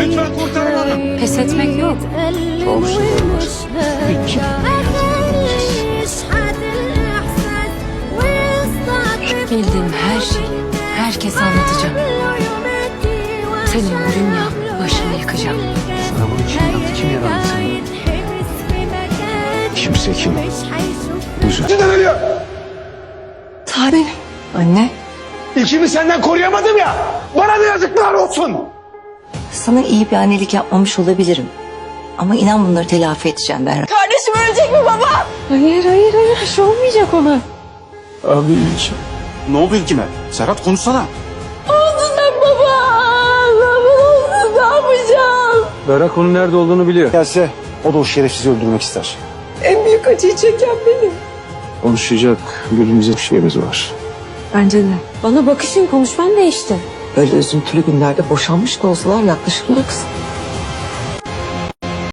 Lütfen kurtarın onu. Pes etmek yok. Çok sorun var. Peki. Bildiğim her şeyi herkese anlatacağım. Senin bu dünya başını yıkacağım. Sana bunu kim yaptı, kim yarattı seni? Kimse kim? Güzel. Neden ölüyor? Tarih. Anne, İlkimi senden koruyamadım ya. Bana da yazıklar olsun. sana iyi bir annelik yapmamış olabilirim. Ama inan bunları telafi edeceğim ben. Kardeşim ölecek mi baba? Hayır, bir şey olmayacak ona. Abi ilkim. Ne oldu ilkime? Serhat konuşsana. Berrak onun nerede olduğunu biliyor. Gelse o da o şerefsizi öldürmek ister. En büyük acıyı çeken benim. Konuşacak birbirimize bir şeyimiz var. Bence de. Bana bakışın, konuşman değişti. Böyle üzüntülü günlerde boşanmış da olsalar yaklaşılır kızım.